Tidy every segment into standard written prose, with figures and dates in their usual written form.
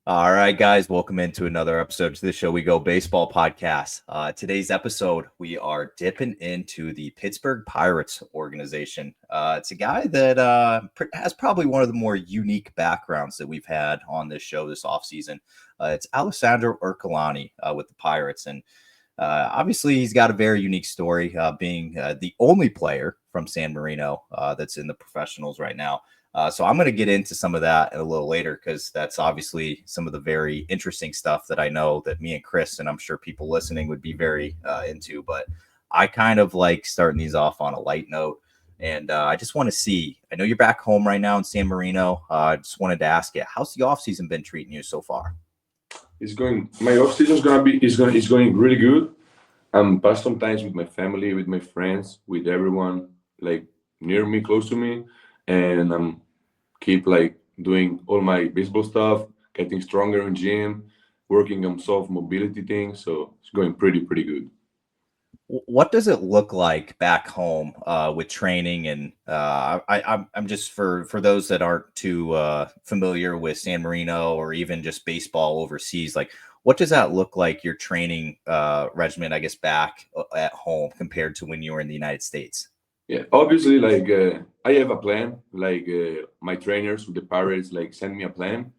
All right, guys, welcome into another episode to the Show We Go Baseball podcast. Today's episode, we are dipping into the Pittsburgh Pirates organization. It's a guy that has probably one of the more unique backgrounds that we've had on this show this offseason. It's Alessandro Ercolani with the Pirates. And obviously, he's got a very unique story, being the only player from San Marino that's in the professionals right now. So I'm going to get into some of that a little later because that's obviously some of the very interesting stuff that I know that me and Chris, and I'm sure people listening would be very into. But I kind of like starting these off on a light note. And I just want to see, I know you're back home right now in San Marino. I just wanted to ask you, how's the offseason been treating you so far? My off season is going really good. I'm past some times with my family, with my friends, with everyone like near me, close to me, and I'm keep like doing all my baseball stuff, getting stronger in gym, working on soft mobility things. So it's going pretty good. What does it look like back home with training? And I'm just for those that aren't too familiar with San Marino or even just baseball overseas, like what does that look like, your training regimen, I guess, back at home compared to when you were in the United States? Yeah, obviously, I have a plan. My trainers with the Pirates like send me a plan,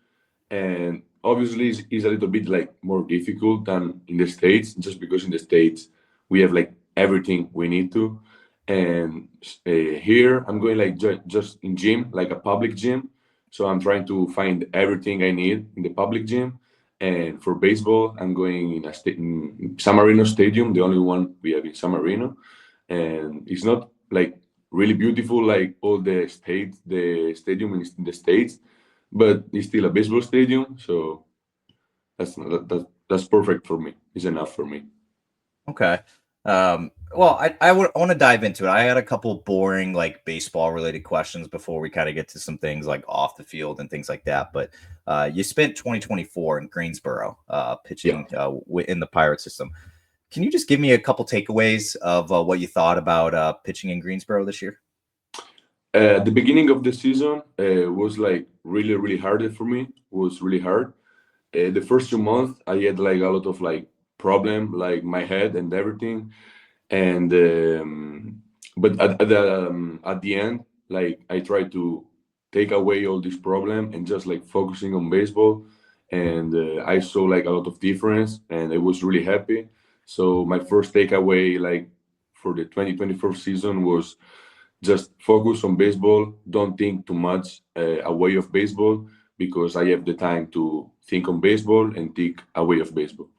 and obviously it's a little bit like more difficult than in the States, just because in the States we have like everything we need to, and here I'm going like just in gym, like a public gym. So I'm trying to find everything I need in the public gym. And for baseball, I'm going in San Marino Stadium, the only one we have in San Marino, and it's not like really beautiful like all the stadium in the States, but it's still a baseball stadium, so that's perfect for me. It's enough for me. Okay. Well, I want to dive into it. I had a couple boring like baseball related questions before we kind of get to some things like off the field and things like that. But you spent 2024 in Greensboro Yeah. pitching in the Pirate system. Can you just give me a couple takeaways of what you thought about pitching in Greensboro this year? The beginning of the season was like really hard for me. Was really hard. The first 2 months I had like a lot of like problem like my head and everything, and but at the end, like I tried to take away all this problem and just like focusing on baseball, and I saw like a lot of difference, and I was really happy. So my first takeaway like for the 2024 season was just focus on baseball. Don't think too much away of baseball, because I have the time to think on baseball and think away of baseball.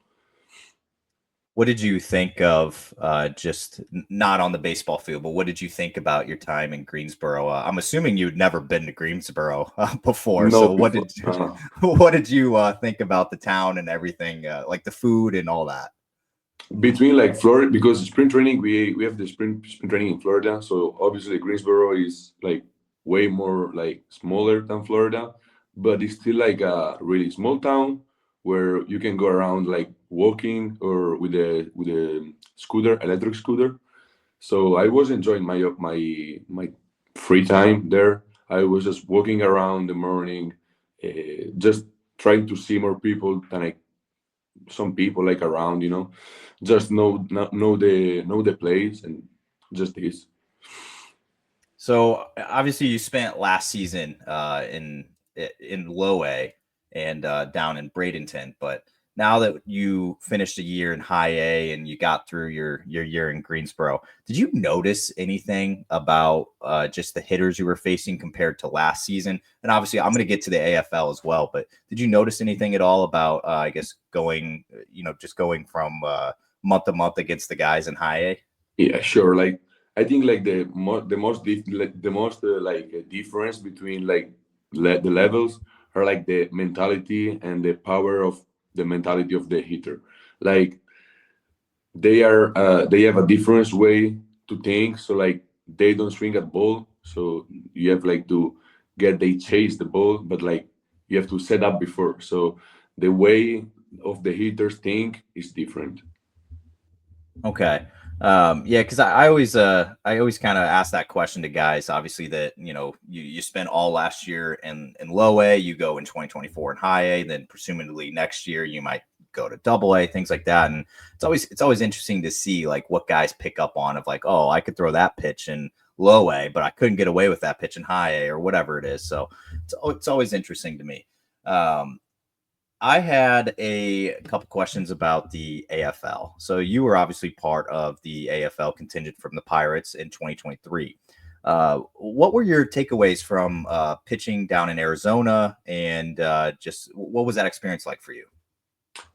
What did you think of just not on the baseball field, but what did you think about your time in Greensboro? I'm assuming you'd never been to Greensboro before. No, So before. what did you think about the town and everything, like the food and all that? Between like Florida, because spring training we have the spring training in Florida, so obviously Greensboro is like way more like smaller than Florida, but it's still like a really small town where you can go around like walking or with a scooter, electric scooter. So I was enjoying my free time there. I was just walking around the morning, just trying to see more people than some people like around, just know the place, and just this. So obviously you spent last season in low A and down in Bradenton, but now that you finished a year in high A and you got through your year in Greensboro, did you notice anything about just the hitters you were facing compared to last season? And obviously I'm going to get to the AFL as well, but did you notice anything at all about I guess just going from month to month against the guys in high A? Yeah, sure. Like I think like the most difference between like the levels are like the mentality and the power of the mentality of the hitter. Like they have a different way to think. So like they don't swing at ball. So you have like to they chase the ball, but like you have to set up before. So the way of the hitters think is different. Okay. Yeah, because I always kind of ask that question to guys. Obviously, that you spent all last year in low A, you go in 2024 in high A, then presumably next year you might go to double A, things like that. And it's always interesting to see like what guys pick up on of like, oh, I could throw that pitch in low A, but I couldn't get away with that pitch in high A or whatever it is. So it's always interesting to me. Um, I had a couple questions about the AFL. So you were obviously part of the AFL contingent from the Pirates in 2023. What were your takeaways from pitching down in Arizona, and just what was that experience like for you?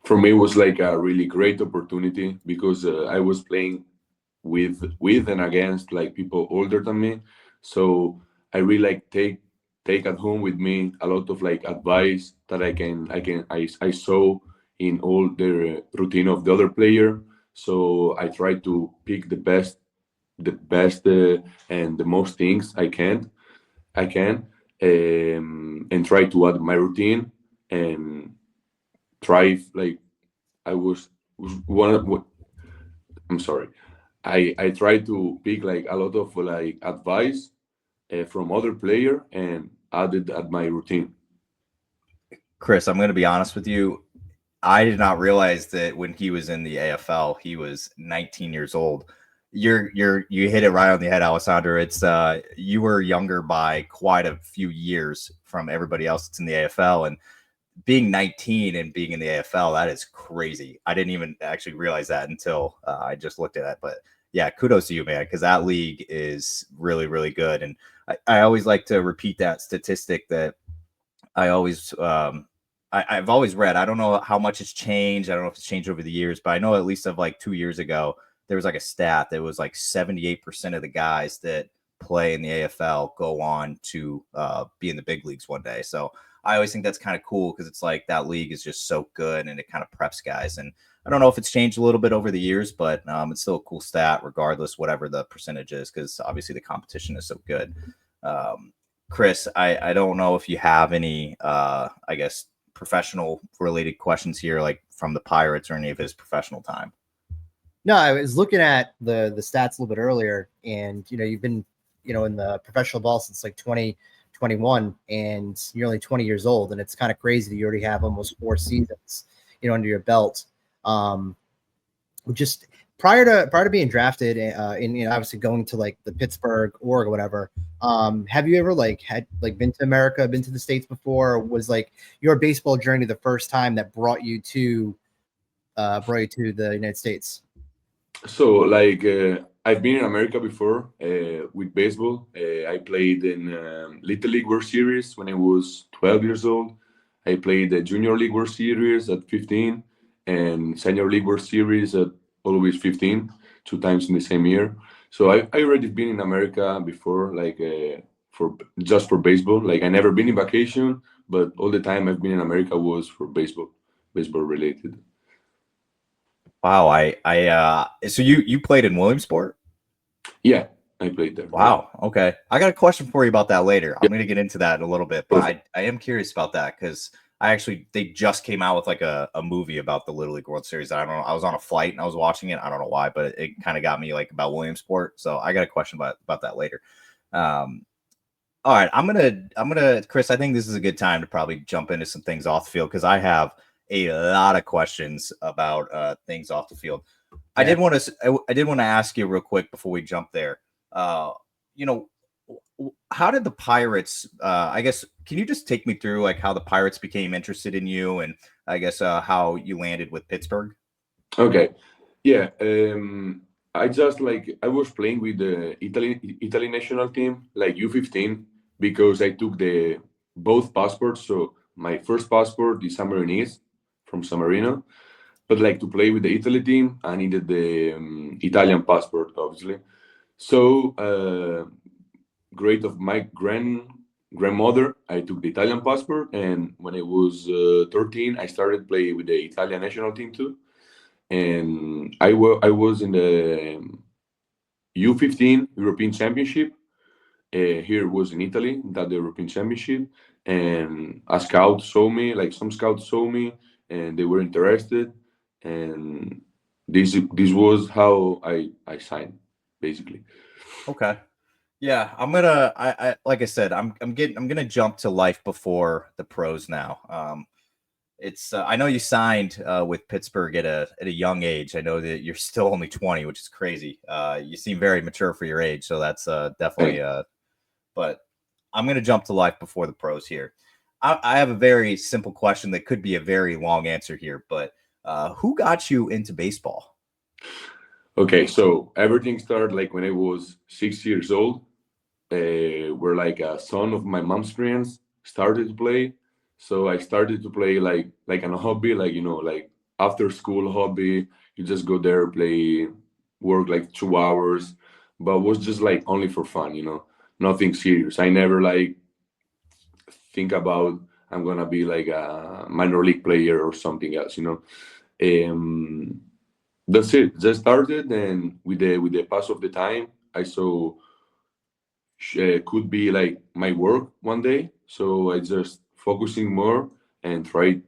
For me, it was like a really great opportunity because I was playing with and against like people older than me. So I really like take at home with me a lot of like advice that I saw in all the routine of the other player. So I try to pick the best and the most things I can, and try to add my routine and try like I was one of I'm sorry. I try to pick like a lot of like advice from other player and add it at my routine. Chris, I'm going to be honest with you. I did not realize that when he was in the AFL, he was 19 years old. You hit it right on the head, Alessandro. It's you were younger by quite a few years from everybody else that's in the AFL, and being 19 and being in the AFL, that is crazy. I didn't even actually realize that until I just looked at that. But yeah, kudos to you, man, because that league is really, really good. And I always like to repeat that statistic that I always I've always read. I don't know how much it's changed. I don't know if it's changed over the years, but I know at least of like 2 years ago, there was like a stat that was like 78% of the guys that play in the AFL go on to be in the big leagues one day. So I always think that's kind of cool because it's like that league is just so good and it kind of preps guys. And I don't know if it's changed a little bit over the years, but it's still a cool stat regardless, whatever the percentage is, because obviously the competition is so good. Um, Chris, I don't know if you have any, I guess, professional related questions here, like from the Pirates or any of his professional time. No, I was looking at the stats a little bit earlier, and you've been in the professional ball since like 2021, and you're only 20 years old, and it's kind of crazy that you already have almost 4 seasons under your belt. Just prior to being drafted, and obviously going to like the Pittsburgh org or whatever. Have you ever been to America, been to the States before? Or was like your baseball journey the first time that brought you to the United States? So like I've been in America before with baseball. I played in Little League World Series when I was 12 years old. I played the Junior League World Series at 15 and Senior League World Series at always 15, 2 times in the same year. So I already been in America before, like for baseball. Like I never been in vacation, but all the time I've been in America was for baseball related. Wow, so you played in Williamsport? Yeah, I played there. Wow. Okay. I got a question for you about that later. I'm Yeah. going to get into that in a little bit, but I am curious about that because they just came out with like a movie about the Little League World Series. I don't know. I was on a flight and I was watching it. I don't know why, but it kind of got me like about Williamsport. So I got a question about that later. All right. Chris, I think this is a good time to probably jump into some things off the field because I have a lot of questions about things off the field. Yeah. I did want to ask you real quick before we jump there. How did the Pirates? I guess can you just take me through like how the Pirates became interested in you, and I guess how you landed with Pittsburgh? Okay, yeah. I just like I was playing with the Italy national team, like U15, because I took the both passports. So my first passport is San Marinese from San Marino, but like to play with the Italy team, I needed the Italian passport, obviously. So great of my grandmother, I took the Italian passport, and when I was 13, I started playing with the Italian national team too. And I was in the U15 European Championship. Here was in Italy, that the European Championship, and some scouts saw me, and they were interested, and This was how I signed basically. Okay. Yeah, I'm gonna. I like I said, I'm gonna jump to life before the pros now. It's I know you signed with Pittsburgh at a young age. I know that you're still only 20, which is crazy. You seem very mature for your age, so that's definitely. But I'm gonna jump to life before the pros here. I have a very simple question that could be a very long answer here, but who got you into baseball? Okay, so everything started like when I was 6 years old. Where like a son of my mom's friends started to play, so I started to play like an hobby, like like after school hobby. You just go there, play, work like 2 hours, but was just like only for fun, nothing serious. I never like think about I'm gonna be like a minor league player or something else. Um, that's it. Just started, and with the pass of the time, I saw could be like my work one day. So I just focusing more and try.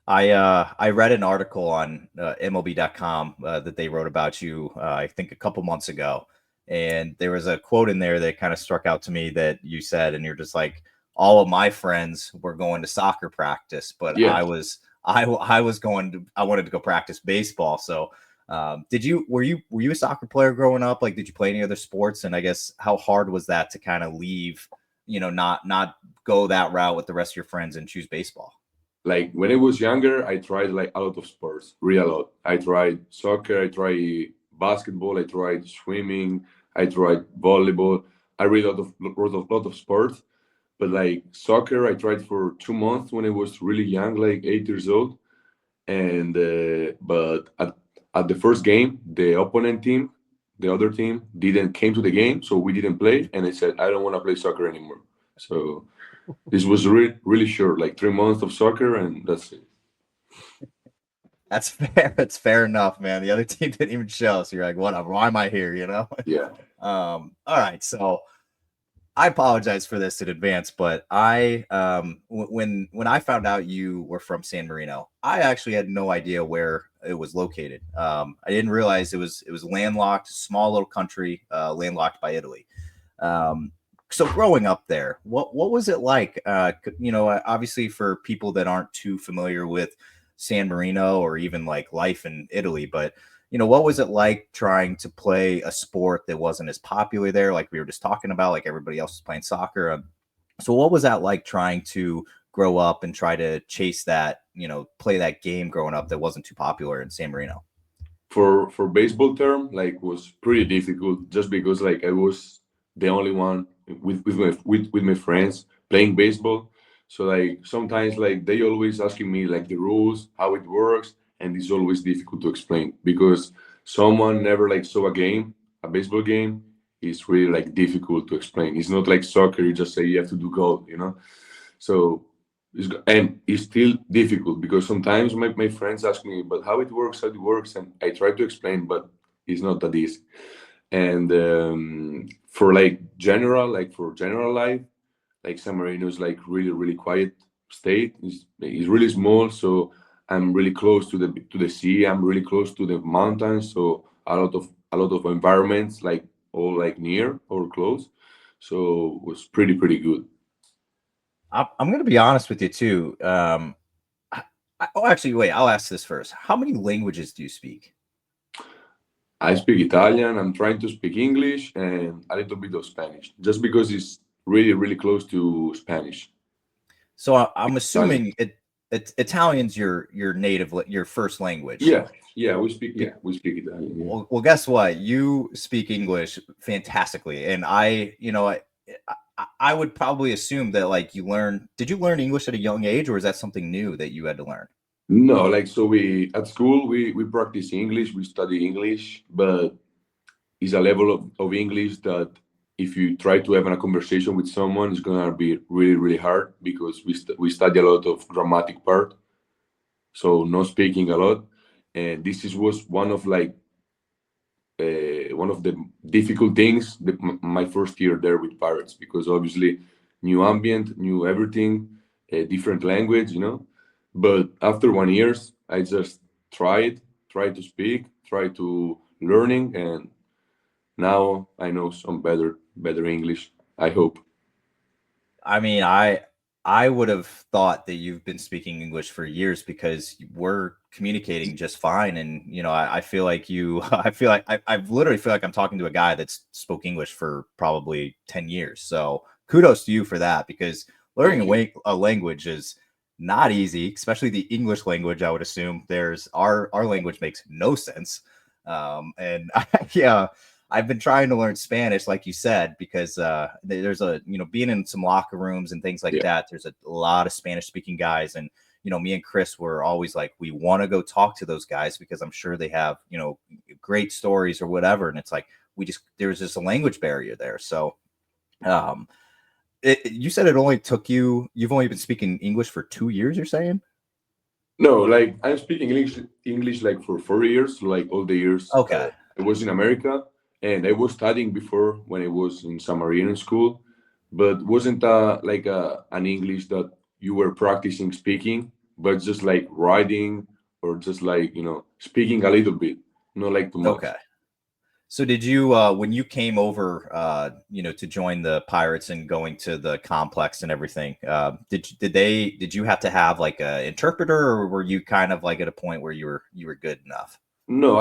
I read an article on MLB.com that they wrote about you, I think a couple months ago, and there was a quote in there that kind of struck out to me that you said, and you're just like, all of my friends were going to soccer practice, but Yeah, I was going to I wanted to go practice baseball. So, did you were you a soccer player growing up? Like, did you play any other sports? And I guess how hard was that to kind of leave, not go that route with the rest of your friends and choose baseball? like when I was younger, I tried like a lot of sports, really a lot. I tried soccer, I tried basketball, I tried swimming, I tried volleyball. I read a lot of sports, but like soccer, I tried for 2 months when I was really young, like 8 years old. And but at the first game, the opponent team, the other team, didn't came to the game, so we didn't play. And I said, I don't want to play soccer anymore. So this was really short, like 3 months of soccer, and that's it. That's fair. That's fair enough, man. The other team didn't even show, so you're like, whatever. Why am I here? Yeah. All right. So I apologize for this in advance, but I when I found out you were from San Marino, I actually had no idea where it was located. I didn't realize it was landlocked, small little country, landlocked by Italy. So growing up there, what was it like? Obviously for people that aren't too familiar with San Marino or even like life in Italy, but what was it like trying to play a sport that wasn't as popular there, like we were just talking about, like everybody else was playing soccer? So what was that like trying to grow up and try to chase that, play that game growing up that wasn't too popular in San Marino? For baseball term, like was pretty difficult just because like I was the only one with my friends playing baseball. So like sometimes like they always asking me like the rules, how it works, and it's always difficult to explain because someone never like saw a baseball game. It's really like difficult to explain. It's not like soccer. You just say you have to do goal. So and it's still difficult because sometimes my friends ask me, but how it works, and I try to explain, but it's not that easy. And for for general life, like San Marino is like really quiet state. It's really small, so I'm really close to the sea. I'm really close to the mountains, so a lot of environments like all like near or close. So it was pretty good. I'm going to be honest with you too. Oh, actually, wait. I'll ask this first. How many languages do you speak? I speak Italian. I'm trying to speak English and a little bit of Spanish, just because it's really close to Spanish. So I'm Italian. assuming Italian's your native, your first language. Yeah, yeah, we speak Italian. Yeah. Well, guess what? You speak English fantastically, and I would probably assume that like you learn. Did you learn English at a young age, or is that something new that you had to learn? No, like so we at school we practice English, we study English, but it's a level of English that if you try to have a conversation with someone, it's gonna be really hard because we study a lot of grammatic part, so no speaking a lot, and was one of the difficult things my first year there with Pirates because obviously new ambient, new everything, a different language. But after 1 year, I just try to speak, try to learning, and now I know some better English, I hope. I mean, I would have thought that you've been speaking English for years because we're communicating just fine. And I feel like you, I literally feel like I'm talking to a guy that's spoke English for probably 10 years. So kudos to you for that, because learning a language is not easy, especially the English language. I would assume there's our language makes no sense. And yeah. I've been trying to learn Spanish, like you said, because there's being in some locker rooms and things like that, there's a lot of Spanish speaking guys. And, me and Chris were always like, we want to go talk to those guys because I'm sure they have, great stories or whatever. And it's like, there's just a language barrier there. So you said you've only been speaking English for 2 years, you're saying? No, like I'm speaking English like for 4 years, like all the years. Okay. I was in America, and I was studying before when I was in San Marino school, but wasn't like an English that you were practicing speaking, but just like writing or just like speaking a little bit, not like too much. Okay. So did you when you came over to join the Pirates and going to the complex and everything, did you have to have like an interpreter, or were you kind of like at a point where you were good enough? No,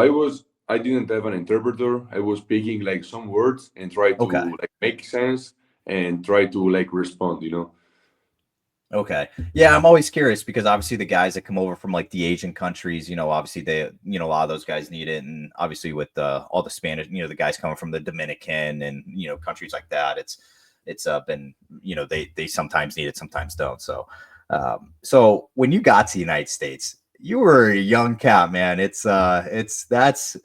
I didn't have an interpreter. I was speaking like some words and try to Okay. like make sense and try to like respond. Okay. Yeah, I'm always curious because obviously the guys that come over from like the Asian countries, obviously they, a lot of those guys need it. And obviously with all the Spanish, the guys coming from the Dominican and, countries like that, it's been, they sometimes need it, sometimes don't. So, so when you got to the United States, you were a young cat, man. That's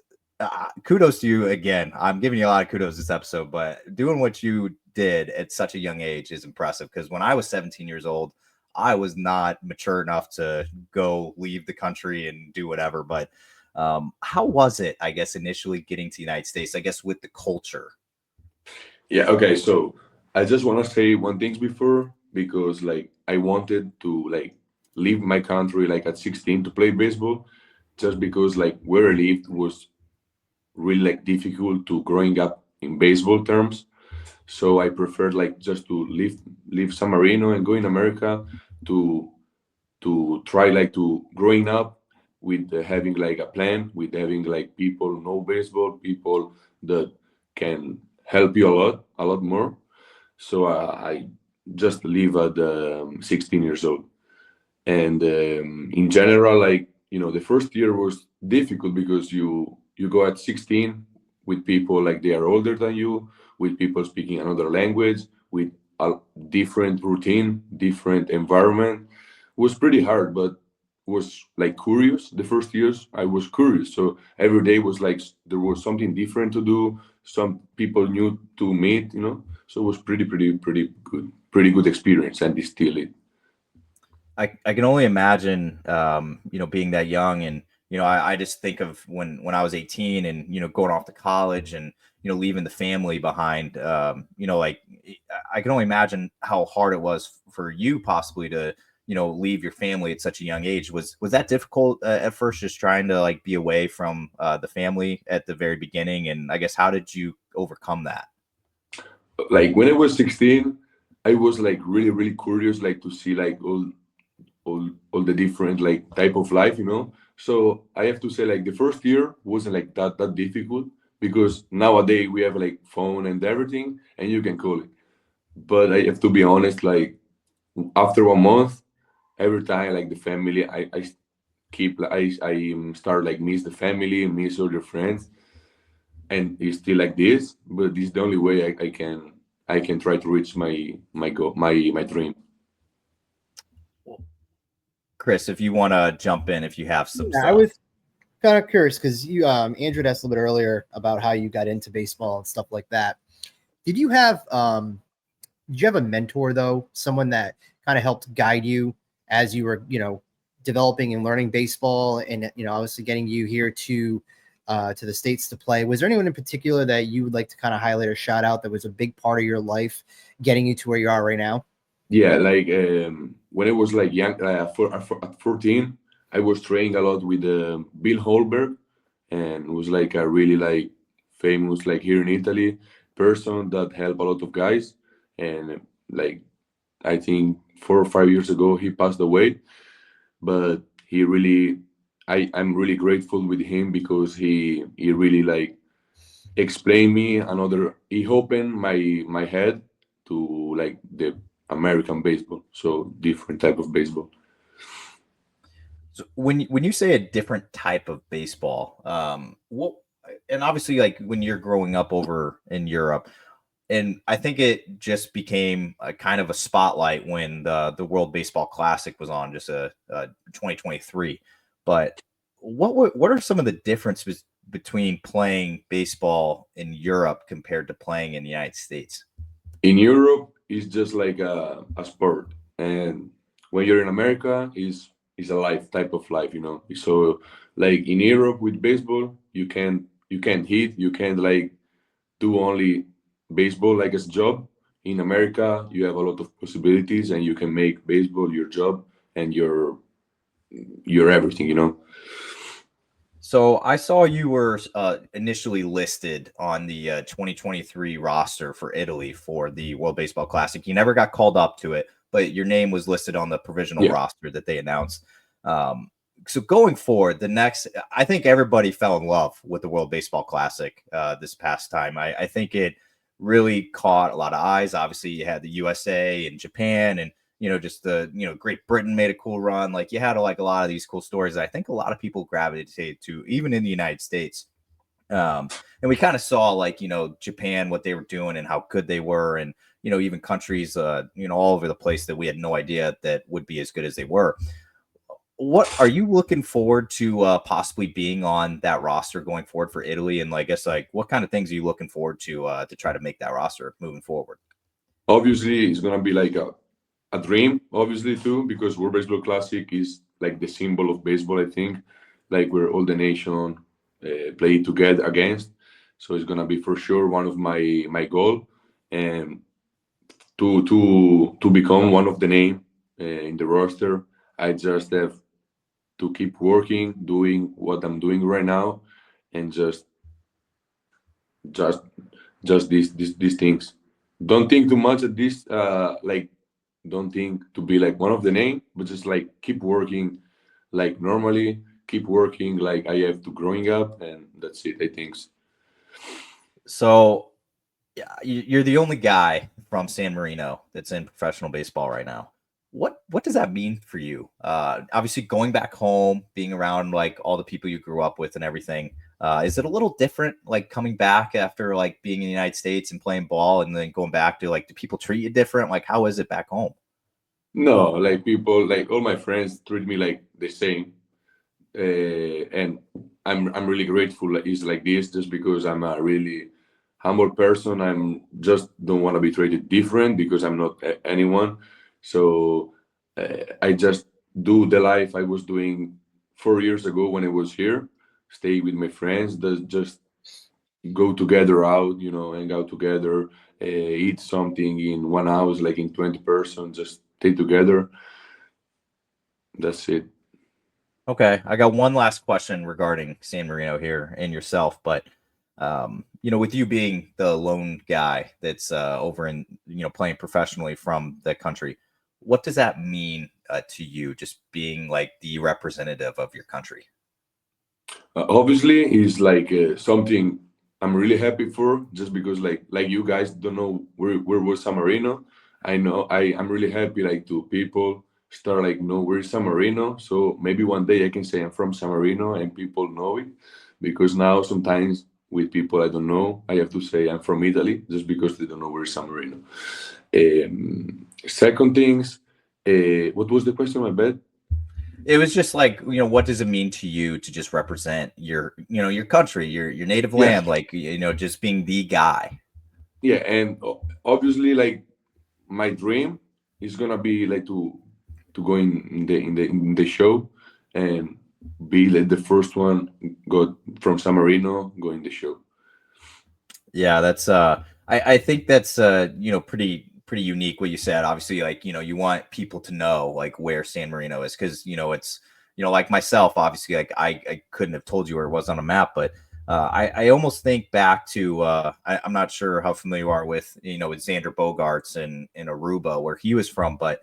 kudos to you again. I'm giving you a lot of kudos this episode, but doing what you did at such a young age is impressive, because when I was 17 years old, I was not mature enough to go leave the country and do whatever. But how was it, I guess, initially getting to the United States, I guess, with the culture? Yeah, okay. So I just want to say one thing before, because like I wanted to like leave my country like at 16 to play baseball, just because like where I lived was really like difficult to growing up in baseball terms. So I preferred like just to leave San Marino and go in America to try like to growing up with having like a plan, with having like people know baseball, people that can help you a lot more. So I just leave at 16 years old. And in general, like the first year was difficult because you go at 16 with people like they are older than you, with people speaking another language, with a different routine, different environment. It was pretty hard, but was like curious. The first years I was curious, so every day was like there was something different to do, some people new to meet. So it was pretty good experience, and it's still it. I can only imagine, being that young. And, I just think of when I was 18 and, going off to college and, leaving the family behind, like I can only imagine how hard it was for you possibly to, leave your family at such a young age. Was that difficult at first, just trying to like be away from the family at the very beginning? And I guess, how did you overcome that? Like when I was 16, I was like really curious, like to see like all the different like type of life. So I have to say like the first year wasn't like that difficult, because nowadays we have like phone and everything and you can call it. But I have to be honest, like after 1 month, every time like the family, I keep I start like miss the family, miss all your friends, and it's still like this. But this is the only way I can try to reach my goal, my dream. Chris, if you want to jump in, if you have some Yeah, stuff. I was kind of curious because you, Andrew, asked a little bit earlier about how you got into baseball and stuff like that. Did you have a mentor though, someone that kind of helped guide you as you were, developing and learning baseball, and obviously getting you here to the States to play? Was there anyone in particular that you would like to kind of highlight or shout out that was a big part of your life getting you to where you are right now? Yeah, like when I was like young, at 14, I was training a lot with Bill Holberg, and was like a really like famous like here in Italy person that helped a lot of guys. And like I think 4 or 5 years ago he passed away, but he really I'm really grateful with him because he really like explained me another. He opened my head to like the American baseball, so different type of baseball. So when you say a different type of baseball, what and obviously like when you're growing up over in Europe, and I think it just became a kind of a spotlight when the World Baseball Classic was on, just 2023. But what are some of the differences between playing baseball in Europe compared to playing in the United States? In Europe, it's just like a sport, and when you're in America, is a life type of life, you know. So like in Europe with baseball, you can't hit, you can't like do only baseball like as a job. In America, you have a lot of possibilities, and you can make baseball your job and your everything, you know. So I saw you were initially listed on the 2023 roster for Italy for the World Baseball Classic. You never got called up to it, but your name was listed on the provisional Yeah. roster that they announced. So going forward, I think everybody fell in love with the World Baseball Classic this past time. I think it really caught a lot of eyes. Obviously, you had the USA and Japan, and just Great Britain made a cool run. Like you had like a lot of these cool stories that I think a lot of people gravitated to, even in the United States. And we kind of saw like, Japan, what they were doing and how good they were. And, even countries, all over the place that we had no idea that would be as good as they were. What are you looking forward to possibly being on that roster going forward for Italy? And I guess like what kind of things are you looking forward to try to make that roster moving forward? Obviously, it's gonna be like a dream, obviously too, because World Baseball Classic is like the symbol of baseball. I think, like where all the nation play together against. So it's gonna be for sure one of my goal, and to become one of the name in the roster. I just have to keep working, doing what I'm doing right now, and just these things. Don't think too much at this. Like, don't think to be like one of the name, but just like keep working, like normally, keep working like I have to growing up, and that's it. I think. So yeah, you're the only guy from San Marino that's in professional baseball right now. What does that mean for you? Obviously, going back home, being around like all the people you grew up with and everything. Is it a little different, like coming back after like being in the United States and playing ball, and then going back to like, do people treat you different? Like, how is it back home? No, like people, like all my friends treat me like the same, and I'm really grateful. Like it's like this, just because I'm a really humble person. I'm just don't want to be treated different because I'm not anyone. So I just do the life I was doing 4 years ago when I was here. Stay with my friends. Just go together out, hang out together, eat something in one house, like in 20 person. Just stay together. That's it. Okay, I got one last question regarding San Marino here and yourself, but with you being the lone guy that's over in playing professionally from the country, what does that mean to you? Just being like the representative of your country. Obviously, it's like something I'm really happy for, just because like you guys don't know where was San Marino. I know I'm really happy like to people start like know where is San Marino. So maybe one day I can say I'm from San Marino and people know it, because now sometimes with people I don't know, I have to say I'm from Italy just because they don't know where is San Marino. Second things, what was the question? My bad. It was just like, what does it mean to you to just represent your country, your native Yeah, land, like, just being the guy. yeah, and obviously like my dream is gonna be like to go in the show and be like the first one go from San Marino go in the show. Yeah, that's I think that's pretty unique what you said. Obviously, like, you want people to know like where San Marino is, because it's like myself, obviously, like I couldn't have told you where it was on a map, but I almost think back to I'm not sure how familiar you are with with Xander Bogaerts in Aruba, where he was from, but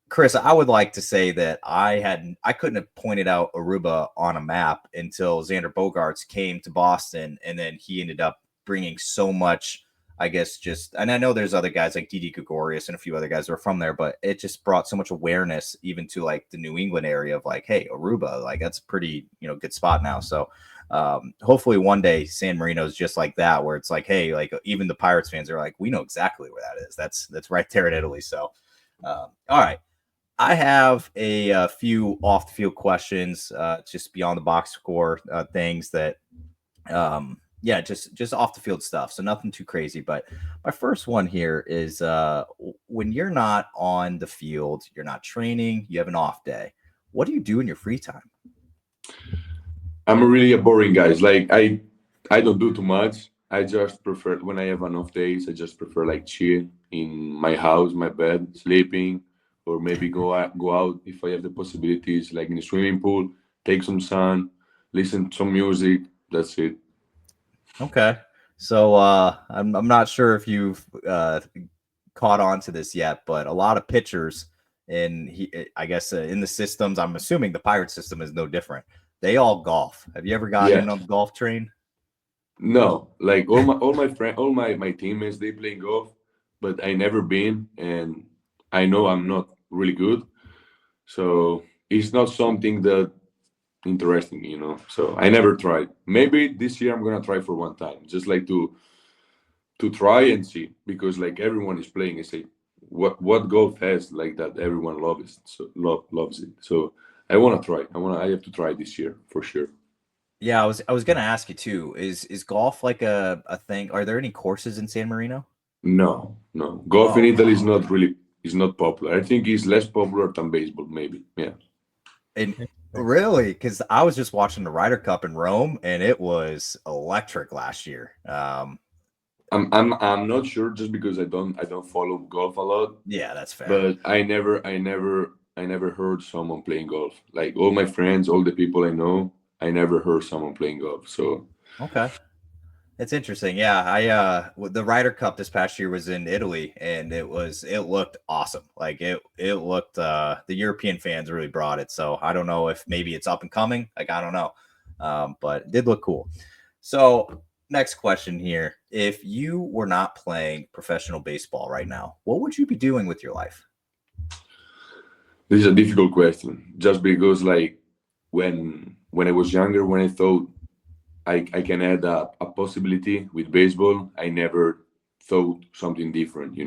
Chris, I would like to say that I couldn't have pointed out Aruba on a map until Xander Bogaerts came to Boston, and then he ended up bringing so much, I guess, and I know there's other guys like Didi Gregorius and a few other guys that are from there, but it just brought so much awareness even to like the New England area of like, hey, Aruba, like that's a pretty, good spot now. So hopefully one day San Marino is just like that, where it's like, hey, like even the Pirates fans are like, we know exactly where that is. That's right there in Italy. So, all right. I have a few off the field questions, just beyond the box score things that, just off the field stuff. So nothing too crazy. But my first one here is when you're not on the field, you're not training, you have an off day. What do you do in your free time? I'm really a boring guy. Like I don't do too much. I just prefer when I have an off days. I just prefer like chill in my house, my bed, sleeping, or maybe go out if I have the possibilities, like in the swimming pool, take some sun, listen to some music. That's it. Okay. So I'm not sure if you've caught on to this yet, but a lot of pitchers I guess in the systems, I'm assuming the Pirate system is no different. They all golf. Have you ever gotten in on the golf train? No, like all my friends, all my teammates, they play golf, but I never been, and I know I'm not really good, so it's not something that interesting me, So I never tried. Maybe this year I'm gonna try for one time, just like to try and see, because like everyone is playing. I say, what golf has like that everyone loves it, loves it. So I want to try. I have to try this year for sure. Yeah, I was gonna ask you too. Is golf like a thing? Are there any courses in San Marino? No. Golf in Italy is not popular. I think it's less popular than baseball, maybe. Yeah. And really, because I was just watching the Ryder Cup in Rome, and it was electric last year. I'm not sure, just because I don't follow golf a lot. Yeah, that's fair. But I never heard someone playing golf. Like all my friends, all the people I know, I never heard someone playing golf. So okay. It's interesting. Yeah, the Ryder Cup this past year was in Italy, and it looked awesome. Like it looked the European fans really brought it. So I don't know if maybe it's up and coming. Like I don't know, but it did look cool. So next question here: if you were not playing professional baseball right now, what would you be doing with your life? This is a difficult question, just because like when I was younger, when I thought I can add a possibility with baseball, I never thought something different,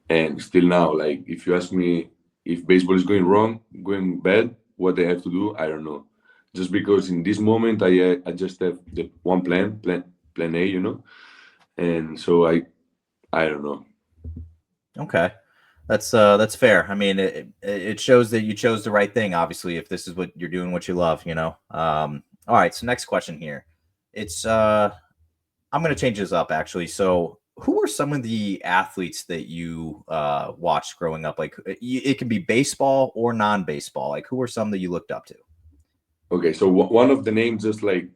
And still now, like if you ask me if baseball is going bad, what I have to do, I don't know. Just because in this moment I just have the one plan A, and so I don't know. Okay. That's fair. I mean, it shows that you chose the right thing, obviously, if this is what you're doing, what you love, All right, so next question here. It's I'm going to change this up actually. So, who are some of the athletes that you watched growing up? Like it can be baseball or non-baseball. Like who are some that you looked up to? Okay, so one of the names just like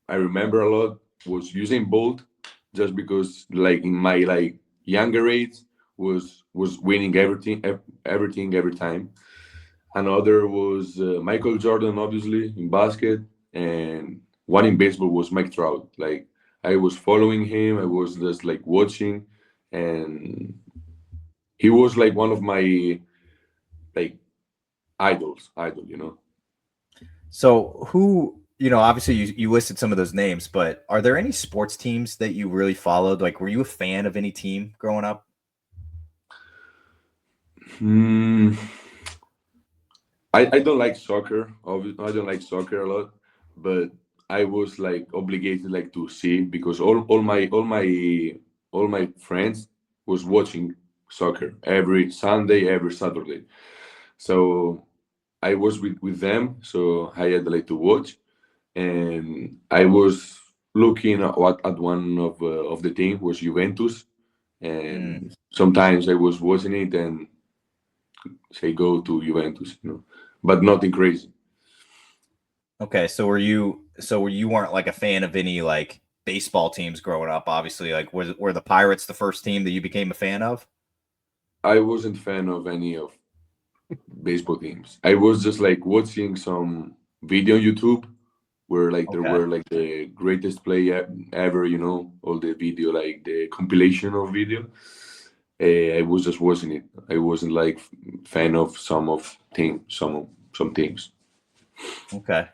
I remember a lot was Usain Bolt, just because like in my like younger age was winning everything every time. Another was Michael Jordan, obviously in basket, and one in baseball was Mike Trout. Like I was following him, I was just like watching, and he was like one of my like idol. So who, obviously you listed some of those names, but are there any sports teams that you really followed? Like, were you a fan of any team growing up? I don't like soccer. Obviously, I don't like soccer a lot, but I was like obligated like to see, because all my friends was watching soccer every Sunday, every Saturday. So I was with them, so I had like to watch, and I was looking at one of the team was Juventus, and sometimes I was watching it and say go to Juventus, but nothing crazy. Okay, so you weren't like a fan of any like baseball teams growing up, obviously. Like were the Pirates the first team that you became a fan of? I wasn't fan of any of baseball teams. I was just like watching some video on YouTube where like there Okay. were like the greatest play ever, you know, all the video, like the compilation of video. I was just watching it. I wasn't like fan of some teams. Okay.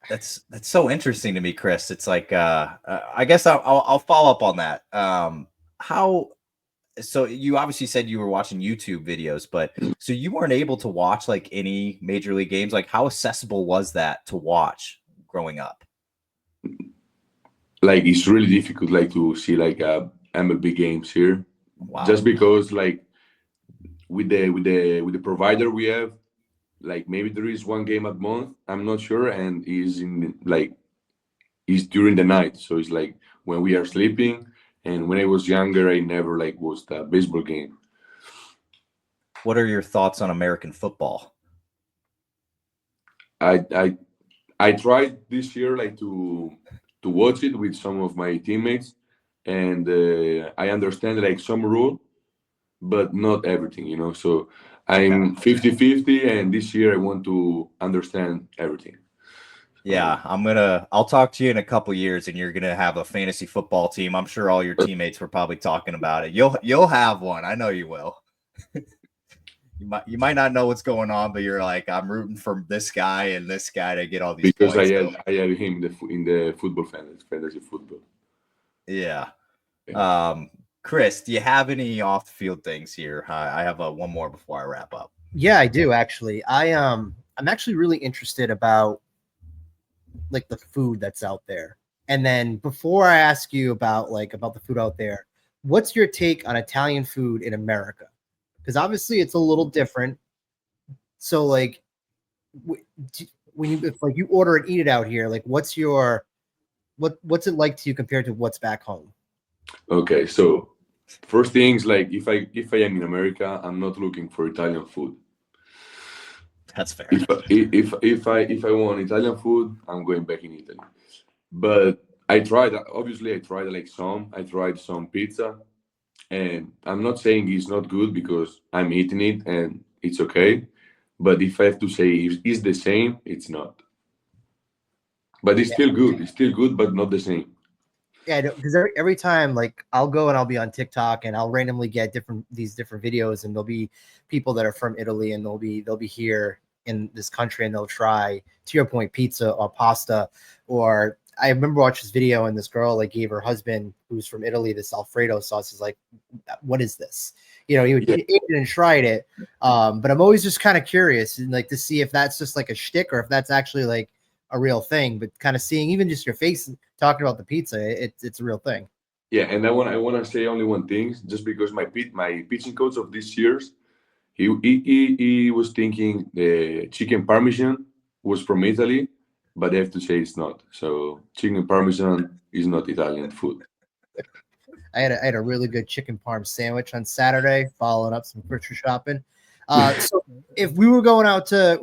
That's so interesting to me, Chris. It's like I guess I'll follow up on that. How so you obviously said you were watching YouTube videos, but so you weren't able to watch like any major league games. Like how accessible was that to watch growing up? Like it's really difficult like to see like MLB games here, Wow. just because like with the provider we have, like maybe there is one game a month. I'm not sure, and is during the night, so it's like when we are sleeping. And when I was younger, I never like watched a baseball game. What are your thoughts on American football? I tried this year like to watch it with some of my teammates, and I understand like some rule, but not everything, you know. So Okay. I'm 50-50, and this year I want to understand everything. Yeah, I'll talk to you in a couple years and you're gonna have a fantasy football team. I'm sure all your teammates were probably talking about it. You'll have one. I know you will. You might not know what's going on, but you're like, I'm rooting for this guy and this guy to get all these Because points. I had him in the football fantasy football. Yeah. Yeah. Chris, do you have any off the field things here? I have one more before I wrap up. Yeah, I do actually. I'm actually really interested about like the food that's out there. And then before I ask you about the food out there, what's your take on Italian food in America? Because obviously it's a little different. So like when you if like you order and eat it out here, like what's it like to you compared to what's back home? Okay, so first things like if I am in America, I'm not looking for Italian food. That's fair. If I want Italian food, I'm going back in Italy. But I tried like some. I tried some pizza, and I'm not saying it's not good because I'm eating it and it's okay. But if I have to say if it's the same, it's not. But it's still good. It's still good, but not the same. Yeah, because every time like I'll go and I'll be on TikTok and I'll randomly get these different videos and there'll be people that are from Italy and they'll be here in this country and they'll try, to your point, pizza or pasta. Or I remember watching this video and this girl like gave her husband who's from Italy this Alfredo sauce. Is like, what is this? You know, he would eat it and tried it. But I'm always just kind of curious and like to see if that's just like a shtick or if that's actually like a real thing. But kind of seeing even just your face talking about the pizza, it's a real thing. Yeah, and I want to say only one thing, just because my pitching coach of this year's he was thinking the chicken parmesan was from Italy, but I have to say it's not. So chicken parmesan is not Italian food. I had a really good chicken parm sandwich on Saturday, following up some grocery shopping. So if we were going out to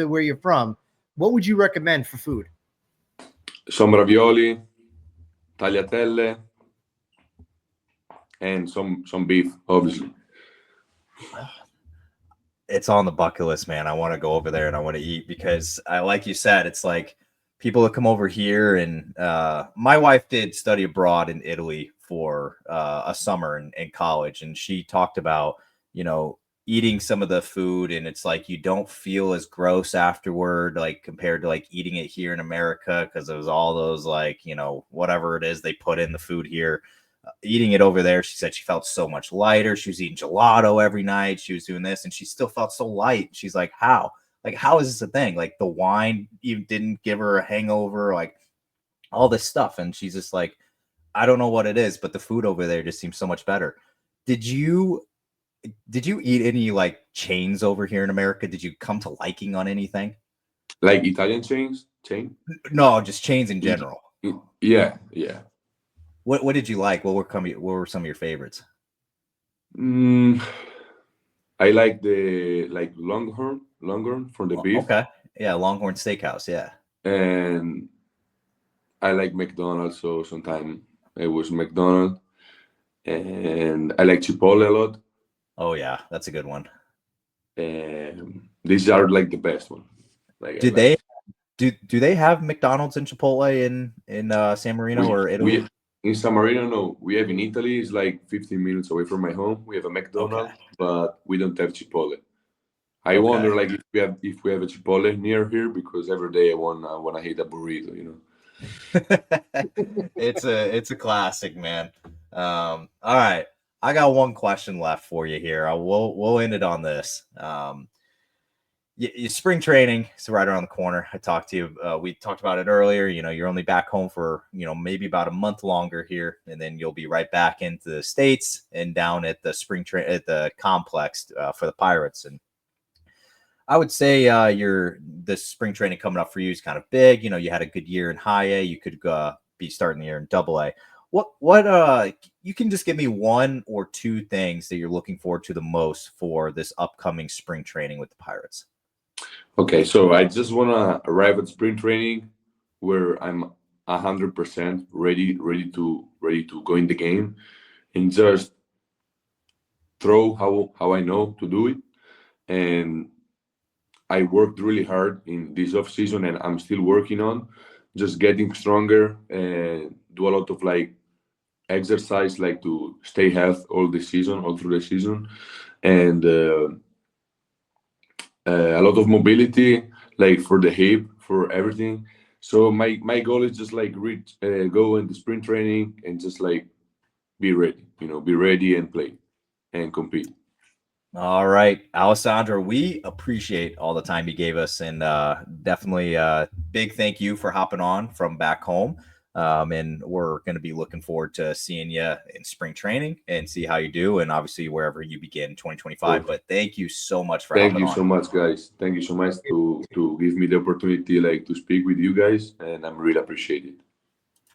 where you're from, what would you recommend for food? Some ravioli, tagliatelle, and some beef, obviously. It's on the bucket list, man. I want to go over there and I want to eat because like you said, it's like people that come over here and my wife did study abroad in Italy for a summer in college. And she talked about, eating some of the food and it's like, you don't feel as gross afterward, like compared to like eating it here in America. Cause it was all those like, whatever it is they put in the food here. Eating it over there, she said she felt so much lighter. She was eating gelato every night. She was doing this and she still felt so light. She's like, how? Like, how is this a thing? Like the wine even didn't give her a hangover, like all this stuff. And she's just like, I don't know what it is, but the food over there just seems so much better. Did you eat any like chains over here in America? Did you come to liking on anything? Like Italian chain? No, just chains in general. Yeah. What did you like? What were some of your favorites? I like the Longhorn from the beef. Okay. Yeah, Longhorn Steakhouse. Yeah. And I like McDonald's, so sometimes it was McDonald's. And I like Chipotle a lot. Oh yeah, that's a good one. And these are like the best one. Like I Did like. they do they have McDonald's and Chipotle in San Marino or Italy? We in San Marino, no. We have in Italy. It's like 15 minutes away from my home. We have a McDonald's, but we don't have Chipotle. I wonder, like, if we have a Chipotle near here, because every day I wanna eat a burrito, you know. It's a classic, man. All right, I got one question left for you here. We'll end it on this. Spring training is right around the corner. I talked to you. We talked about it earlier. You know, you're only back home for maybe about a month longer here, and then you'll be right back into the States and down at the at the complex for the Pirates. And I would say this spring training coming up for you is kind of big. You know, you had a good year in high A. You could be starting the year in double A. What you can just give me one or two things that you're looking forward to the most for this upcoming spring training with the Pirates? Okay, so I just wanna arrive at spring training where I'm 100% ready to go in the game, and just throw how I know to do it. And I worked really hard in this off season, and I'm still working on just getting stronger and do a lot of like exercise, like to stay healthy all through the season, and a lot of mobility, like for the hip, for everything. So my goal is just like go into sprint training and just like be ready, be ready and play and compete. All right, Alessandro, we appreciate all the time you gave us, and definitely big thank you for hopping on from back home. And we're going to be looking forward to seeing you in spring training and see how you do, and obviously wherever you begin 2025. But thank you so much for Thank hopping you on. so much, guys. Thank you so much to give me the opportunity like to speak with you guys, and I'm really appreciated.